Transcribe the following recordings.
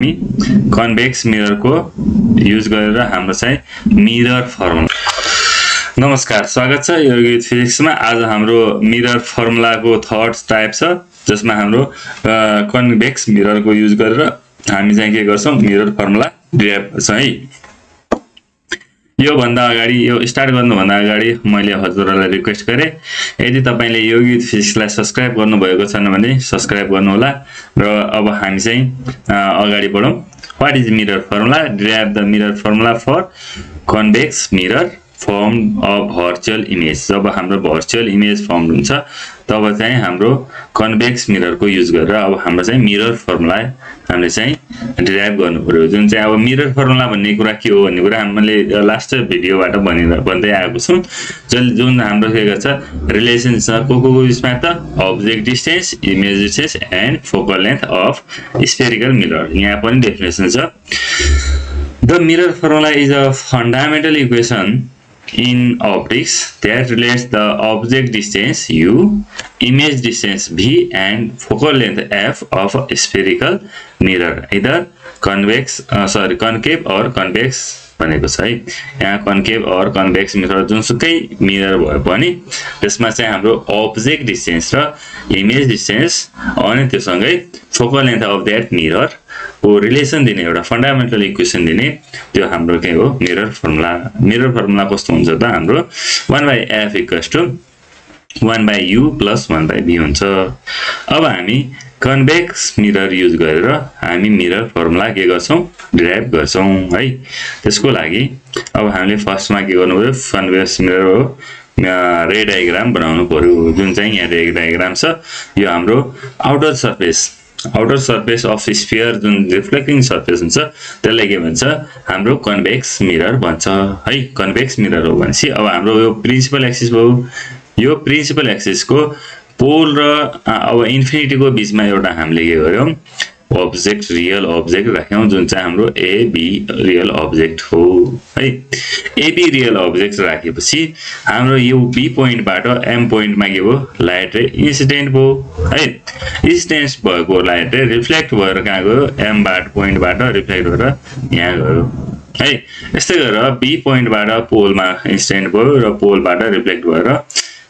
Convex mirror को use गरेर हाम्रो चाहिँ मिरर फर्मुला। नमस्कार, स्वागत छ योगित फिजिक्समा। आज हाम्रो मिरर फर्मुलाको थर्ड टाइप छ, जसमा हाम्रो कन्भेक्स मिरर को युज गरेर हामी चाहिँ के गर्छौं, मिरर फर्मुला डिराइभ गर्छौं है। यो भन्दा अगाडि, यो स्टार्ट गर्नुभन्दा अगाडि मैले हजुरहरुलाई रिक्वेस्ट गरे, यदि तपाईले योगित फिजिक्सलाई सब्स्क्राइब गर्नुभएको छैन भने सब्स्क्राइब गर्नु होला। र अब हामी चाहिँ अगाडि बढौं। What is mirror formula? Derive the mirror formula for convex mirror form of virtual image. जब हाम्रो भर्चुअल इमेज फर्म हुन्छ तब चाहिँ हाम्रो कन्भेक्स मिरर को युज गरेर अब हाम्रो चाहिँ मिरर फर्मुला हामीले चाहिँ डिराइभ गर्नु पर्यो। जुन चाहिँ अब मिरर फर्मुला भन्ने कुरा के हो भन्ने कुरा हामीले लास्ट भिडियोबाट भन्दै आएको छौं। जुन हाम्रो के गर्छ, रिलेसन छ को बिचमा त object distance, image distance and focal length of spherical mirror. यहाँ पनि डेफिनेसन छ। The mirror formula is a fundamental equation in optics that relates the object distance u, image distance v and focal length f of a spherical mirror, either concave or convex भनेको छ है। यहाँ concave और convex mirror जुनसुकै mirror भए पनि त्यसमा चाहिँ हाम्रो अब्जेक्ट डिस्टेन्स र इमेज डिस्टेन्स अनि त्यससँगै focal length of that mirror को रिलेसन दिने एउटा फंडामेंटल इक्वेसन दिने त्यो हाम्रो के हो, मिरर फर्मुला। मिरर फर्मुला कस्तो हुन्छ त हाम्रो 1/f = 1/u + 1/v हुन्छ। अब हामी कन्भेक्स मिरर युज गरेर हामी मिरर फर्मुला के गर्छौं, डिराइभ गर्छौं है। त्यसको लागि अब हामीले फर्स्टमा के गर्नु पर्यो, कन्भेक्स मिरर हो रे डायग्राम बनाउनु पर्यो। जुन चाहिँ यहाँ रे डायग्राम छ, यो हाम्रो आउटर सरफेस अफ स्फियर जुन रिफ्लेक्टिङ सरफेस हुन्छ त्यसलाई के भन्छ, हाम्रो कन्भेक्स मिरर भन्छ है। कन्भेक्स मिरर हो भनेपछि अब हाम्रो यो प्रिन्सिपल एक्सिस हो। यो प्रिन्सिपल एक्सिस को पोल र अब इन्फिनिटी को बीचमा एउटा हामीले के गर्यौं, ऑब्जेक्ट रियल ऑब्जेक्ट राख्यौं, जुन चाहिँ हाम्रो एबी रियल ऑब्जेक्ट हो है। एबी रियल ऑब्जेक्ट राखेपछि हाम्रो यो बी पोइन्टबाट एम पोइन्टमा के हो, लाइट रे इन्सिडेन्ट भयो है। इन्सिडेन्ट भएको लाइट रे रिफ्लेक्ट भएर कहाँ गयो, एम पोइन्टबाट रिफ्लेक्ट भएर यहाँ गयो है। यस्तै गरेर बी पोइन्टबाट पोलमा इन्सिडेन्ट भयो र पोलबाट रिफ्लेक्ट भएर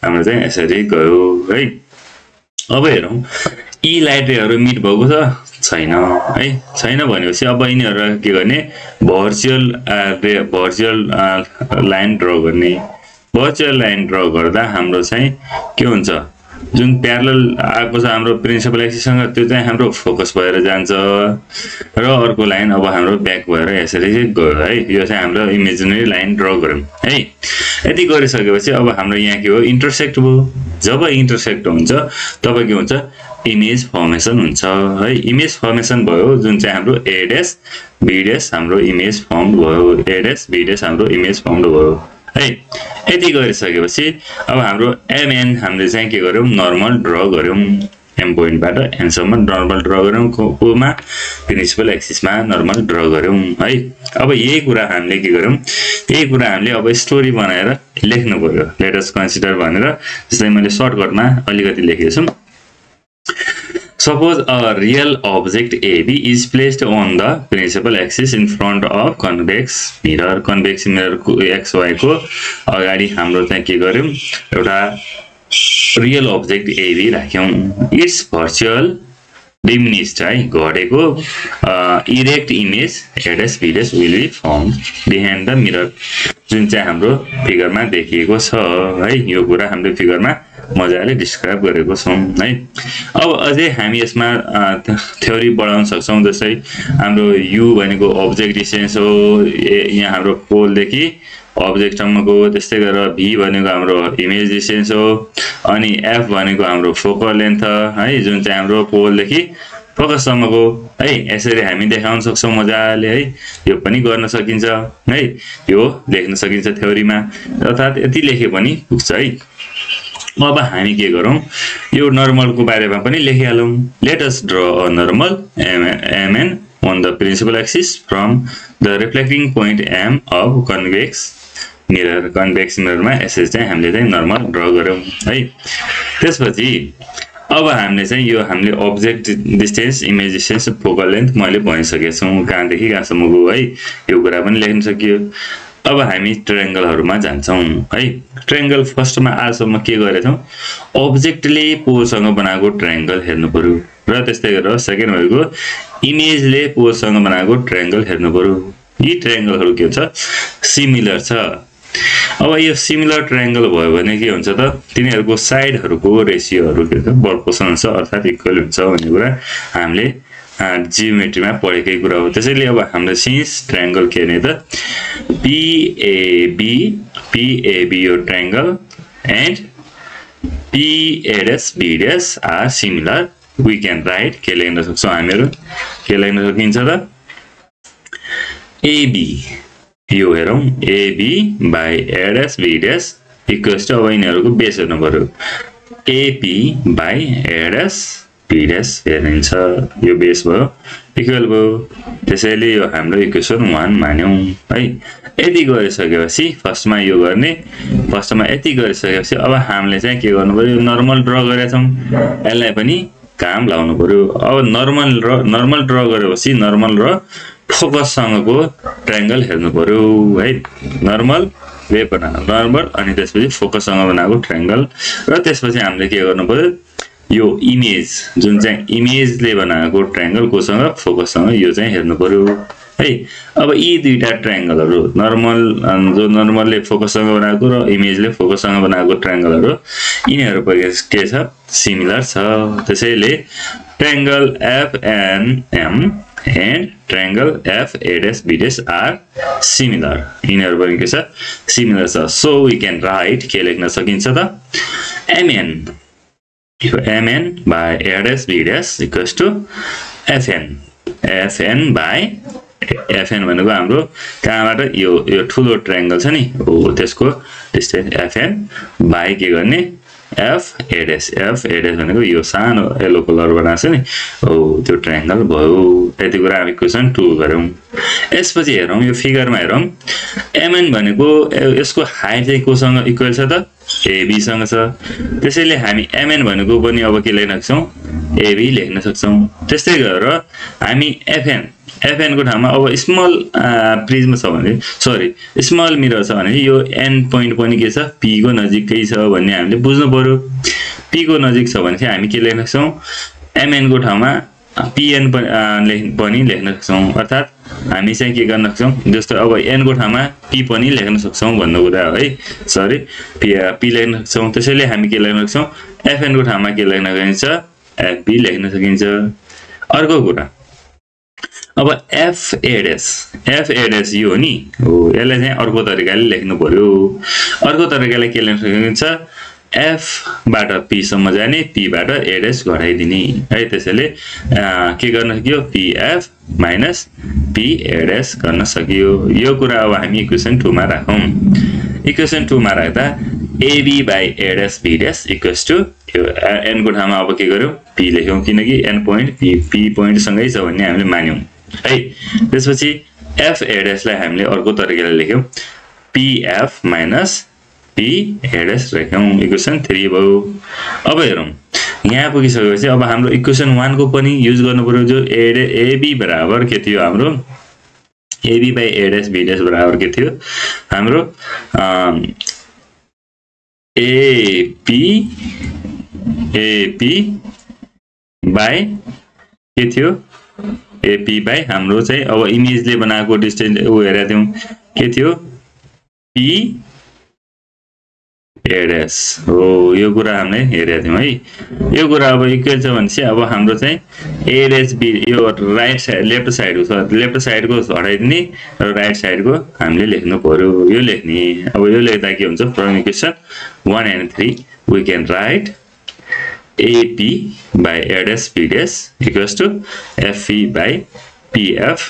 हाम्रो चाहिँ यसरी गयो है। अब हेरौं, यी लाइट रेहरु मिट भएको छैन है। छैन भनेपछि अब यिनीहरु के गर्ने, भर्चुअल लाइन ड्रा गर्ने। भर्चुअल लाइन ड्रा गर्दा हाम्रो चाहिँ के हुन्छ, जुन प्यारलल आएको छ हाम्रो प्रिन्सिपल एक्सिससँग त्यो चाहिँ हाम्रो फोकस भएर जान्छ र अर्को लाइन अब हाम्रो ब्याक भएर यसरी गयो है। यो चाहिँ हाम्रो इमेजिनरी लाइन ड्रा गर्यौं है। यति गरिसकेपछि अब हाम्रो यहाँ के हो, इन्टरसेक्ट भयो। जब इन्टरसेक्ट हुन्छ तब के हुन्छ, इमेज फर्मेसन हुन्छ है। इमेज फर्मेसन भयो, जुन चाहिँ हाम्रो ए डैश बी डैश हाम्रो इमेज फर्म भयो। ए डैश बी डैश हाम्रो इमेज फर्म भयो है। यति गरिसकेपछि अब हाम्रो एमएन हामीले चाहिँ के गर्यौं, नर्मल ड्रा गर्यौं। एम पोइन्टबाट एन सम्म नर्मल ड्रा गर्यौं, कोमा प्रिन्सिपल एक्सिसमा नर्मल ड्रा गर्यौं है। अब यही कुरा हामीले के गर्यौं, यही कुरा हामीले अब स्टोरी बनाएर लेख्नु पर्यो। लेट अस कन्सिडर भनेर जस्तै मैले सर्टकटमा अलिकति लेखेको छु। Suppose a real object AB is placed on the principal axis in front of convex mirror. Convex mirror को XY को अगाडि हाम्रो चाहिँ के गर्यौं, एउटा रियल ऑब्जेक्ट AB राख्यौं। इट्स भर्चुअल डिमिनिस्ड है, घटेको erect image A dash B dash will be formed behind the mirror, जुन चाहिँ हाम्रो फिगरमा देखिएको छ है। यो कुरा हामीले फिगरमा मजाले डिस्क्राइब गरेको छौं है। अब अझै हामी यसमा थ्योरी बढाउन सक्छौं। जस्तै हाम्रो u भनेको अब्जेक्ट डिस्टेन्स हो, यहाँ हाम्रो पोल देखि अब्जेक्ट सम्मको। त्यस्तै गरेर v भनेको हाम्रो इमेज डिस्टेन्स हो, अनि f भनेको हाम्रो फोकल लेन्थ है, जुन चाहिँ हाम्रो पोल देखि फोकस सम्मको है। यसरी हामी देखाउन सक्छौं मजाले है। यो पनि गर्न सकिन्छ है, यो लेख्न सकिन्छ थ्योरीमा, अर्थात यति लेखे पनि पुग्छ है। अब हामी के गरौं, यो नर्मल को बारेमा पनि लेखिहालौं। Let us draw a normal mn on the principal axis from the reflecting point m of convex mirror. Convex मिररमा यसरी चाहिँ हामीले चाहिँ नर्मल ड्रा गर्यौं है। त्यसपछि अब हामीले चाहिँ यो हामीले object distance image distance focal length मैले भनिसकेको छौँ कहाँदेखि कहाँसम्मको है यो कुरा पनि लेख्न सकियो अब हामी ट्रायंगलहरुमा जान्छौं है ट्रायंगल फर्स्टमा आजसम्म के गरेछौं अब्जेक्टले पोलसँग बनाएको ट्रायंगल हेर्नु पर्यो र त्यस्तै गरेर सेकेन्ड भएको इमेजले पोलसँग बनाएको ट्रायंगल हेर्नु पर्यो यी ट्रायंगलहरु के छ सिमिलर छ अब यो सिमिलर ट्रायंगल भयो भने के हुन्छ त तिनीहरुको साइडहरुको रेशियोहरु के छ प्रोपोर्सनल छ अर्थात इक्वल हुन्छ भन्ने कुरा हामीले जियोमेट्रीमा पढेकै कुरा हो त्यसैले अब हाम्रो सिन्स ट्रायंगल के ने त PAB यो triangle and PA'B' are similar we can write के लेख्न सक्छौं हामीहरु के लेख्न सकिन्छ त AB यो हेरौं AB by A'B' equals to अब यिनीहरुको बेस हेर्नु पर्यो AP by A'B' हेरिन्छ यो बेस भयो इक्वल भयो त्यसैले यो हाम्रो इक्वेसन 1 मान्यौं है यति गरिसकेपछि फर्स्टमा यो गर्ने फर्स्टमा यति गरिसकेपछि अब हामीले चाहिँ के गर्नु पर्यो नर्मल ड्रा गरेछौं यसलाई पनि काम लाउनु पर्यो अब नर्मल ड्रा गरेपछि नर्मल र फोकस सँगको ट्रायंगल हेर्नु पर्यो है नर्मल वे बनाउनु नर्मल अनि त्यसपछि फोकस सँग बनाएको ट्रायंगल र त्यसपछि हामीले के गर्नु पर्यो यो इमेज जुन चाहिँ इमेजले बनाएको ट्रायंगल कोसँग फोकस सँग यो चाहिँ हेर्नु पर्यो है अब यी दुईटा ट्रायंगलहरु नर्मल जो नर्मलले फोकस सँग बनाएको र इमेजले फोकस सँग बनाएको ट्रायंगलहरु यिनीहरु के छ सिमिलर छ त्यसैले triangle FNM and triangle FA'B' are similar यिनीहरु पनि के छ सिमिलर छ so we can write के लेख्न सकिन्छ त MN by A'B' equals to FN by FN भनेको हाम्रो कहाँबाट यो ठुलो ट्रायंगल छ नि हो त्यसको डिस्टेन्स FN by के गर्ने Fa'B' भनेको यो सानो येलो कलर बनाछ नि हो त्यो ट्रायंगल भयो यति कुरा हामी क्वेशन 2 गरौँ यसपछि हेरौं यो फिगरमा हेरौं MN भनेको यसको हाइट चाहिँ कोसँग इक्वल छ त AB सँग छ त्यसैले हामी MN भनेको पनि अब के लेख्न सक्छौं AB लेख्न सक्छौं त्यस्तै गरेर हामी FN को ठाउँमा अब स्मल प्रिज्म छ भने सरी स्मल मिरर छ भने यो एन्ड पोइन्ट पनि के छ P को नजिकै छ भन्ने हामीले बुझ्नु पर्यो P को नजिक छ भने हामी के लेख्न सक्छौं MN को ठाउँमा PN पनि लेख्न सक्छौं अर्थात हामी चाहिँ के गर्न सक्छौं जस्तो अब N को ठाउँमा P पनि लेख्न सक्छौं भन्ने कुरा हो है सरी P लेख्न सक्छौं त्यसैले हामी के लेख्न सक्छौं FN को ठाउँमा के लेख्न सकिन्छ FB लेख्न सकिन्छ अर्को कुरा अब FA' यो नि हो यसलाई चाहिँ अर्को तरिकाले लेख्नु पर्यो अर्को तरिकाले के लेख्न सकिन्छ F बाट P सम्म जाने P बाट A' घटाइदिने है त्यसैले के गर्न सकियो PF minus PA' गर्न सकियो यो कुरा अब हामी इक्वेसन 2 मा राखौं इक्वेसन 2 मा राख्दा AB by A'B' equals to यो N को ठाउँमा अब के गर्यौ P लेख्यौं किनकि N पोइन्ट P पोइन्ट सँगै छ भन्ने हामीले मान्यौं है त्यसपछि F'a' लाई हामीले अर्को तरिकाले लेख्यौं PF minus PA' लेख्यौं इक्वेसन 3 भयो अब हेरौं यहाँ पुगिसकेपछि अब हाम्रो इक्वेसन 1 को पनि युज गर्नु पर्यो जो AB बराबर के थियो हाम्रो AB by A'B' बराबर के थियो हाम्रो AP by के थियो AP by हाम्रो चाहिँ अब इमेजले बनाएको डिस्टेन्स उ हेरेका थियौं के थियो PA' हो यो कुरा हामीले हेरेका थियौं है यो कुरा अब इक्वल छ भनेपछि अब हाम्रो चाहिँ A'B यो राइट साइड लेफ्ट साइडको हटाइदिने र राइट साइडको हामीले लेख्नु पर्यो यो लेख्ने अब यो लेख्दा के हुन्छ from equation 1 and 3 we can write AP by A'B' equals to FE by PF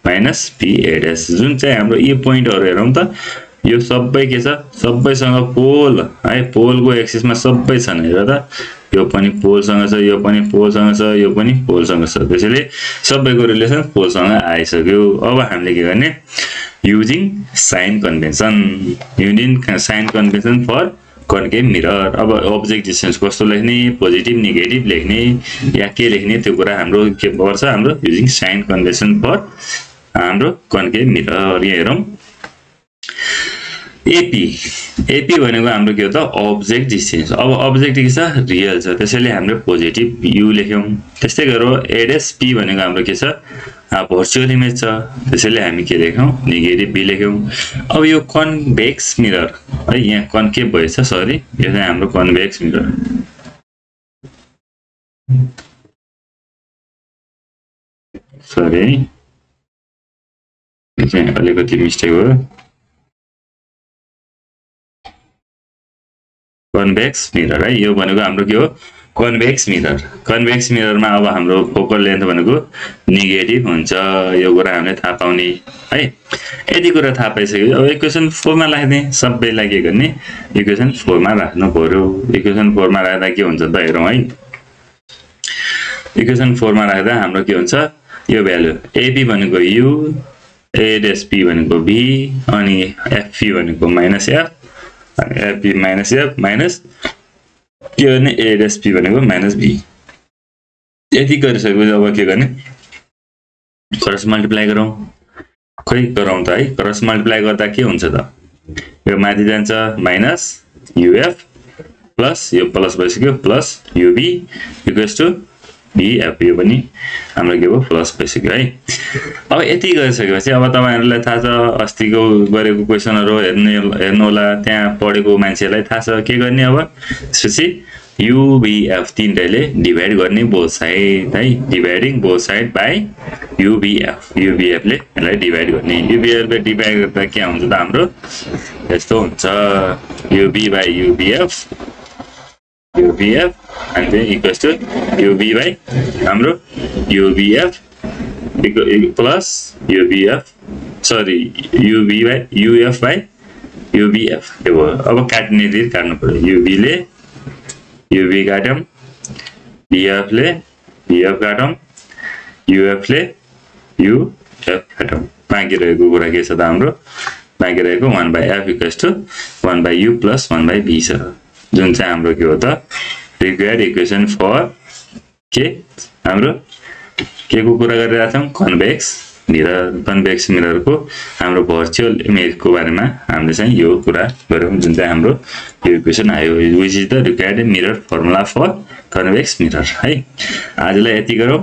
minus PA' जुन चाहिँ हाम्रो यी पोइन्टहरु हेरौं त यो सबै के छ सबैसँग पोल है पोलको एक्सिसमा सबै छन् हेर त यो पनि पोलसँग छ यो पनि पोलसँग छ यो पनि पोलसँग छ त्यसैले सबैको रिलेसन पोलसँग आइसक्यो अब हामीले के गर्ने using sign convention for concave mirror. अब अब्जेक्ट डिस्टेन्स कस्तो लेख्ने, पोजिटिभ नेगेटिभ लेख्ने या के लेख्ने त्यो कुरा हाम्रो के पर्छ, हाम्रो युजिङ साइन कन्भेन्सन फर हाम्रो कन्केभ मिरर। यहाँ हेरौँ एपी भनेको हाम्रो के हो त अब्जेक्ट डिस्टेन्स। अब अब्जेक्ट के छ रियल छ, त्यसैले हाम्रो पोजिटिभ यु लेख्यौँ। त्यस्तै गरौँ एडएसपी भनेको हाम्रो के छ भर्चुअल इमेज छ, त्यसैले हामी के लेख्यौँ नेगेटिभ बी लेख्यौँ। अब यो कन्भेक्स मिरर है, यहाँ कन्केभ भएछ, सरी यो चाहिँ हाम्रो कन्भेक्स मिरर। सरी यो चाहिँ अलिकति मिस्टेक हो। कन्भेक्स मिरर है, यो भनेको हाम्रो के हो कन्भेक्स मिरर। कन्भेक्स मिररमा अब हाम्रो फोकल लेन्थ भनेको नेगेटिभ हुन्छ, यो कुरा हामीले थाहा पाउने है। यति कुरा थाहा पाइसक्यो। अब इक्वेसन 4 मा राख्ने, सबैलाई के गर्ने इक्वेसन 4 मा राख्नु पर्यो। इक्वेसन 4 मा राख्दा के हुन्छ त हेरौँ है। इक्वेसन 4 मा राख्दा हाम्रो के हुन्छ, यो भ्यालु एपी भनेको यु, एडएसपी भनेको भी, अनि एफपी भनेको minus F, FP minus F minus के गर्ने एडएसपी भनेको माइनस भी। यति गरिसकेपछि अब के गर्ने क्रस मल्टिप्लाई गरौँ। खै गरौँ त है, क्रस मल्टिप्लाई गर्दा के हुन्छ त यो माथि जान्छ माइनस युएफ प्लस यो प्लस भइसक्यो प्लस युबी इक्वल्स टु बीएफ, यो पनि हाम्रो के भयो प्लस भइसक्यो है। अब यति गरिसकेपछि अब तपाईहरुलाई थाहा छ अस्तिको गरेको क्वेशनहरु हेर्नु होला, त्यहाँ पढेको मान्छेलाई थाहा छ के गर्ने। अब त्यसपछि UBF तीनटैले डिभाइड गर्ने बोथ साइड है, dividing both side by UBF। UBF ले यसलाई डिभाइड गर्ने। UBF ले डिभाइड गर्दा के हुन्छ त हाम्रो यस्तो हुन्छ UB by UBF, UBF and then equals to UB by हाम्रो UBF plus UBF, sorry UB by UF by UBF। यो भयो। अब काट्ने रीति काट्नु पर्यो। UB ले UB काट्यौं, BF ले BF काटौं, UF ले UF काटौं। बाँकी रहेको कुरा के छ त हाम्रो बाँकी रहेको 1 by F equals to 1 by U plus 1 by B छ, जुन चाहिँ हाम्रो के हो त रिक्वायर्ड इक्वेसन फर के हाम्रो के को कुरा गरिरहेका छौं कन्भेक्स मिरर। कन्भेक्स मिररको हाम्रो भर्चुअल इमेजको बारेमा हामीले चाहिँ यो कुरा गर्यौं, जुन चाहिँ हाम्रो यो इक्वेसन आयो which is the required mirror formula for convex mirror है। आजलाई यति गरौँ।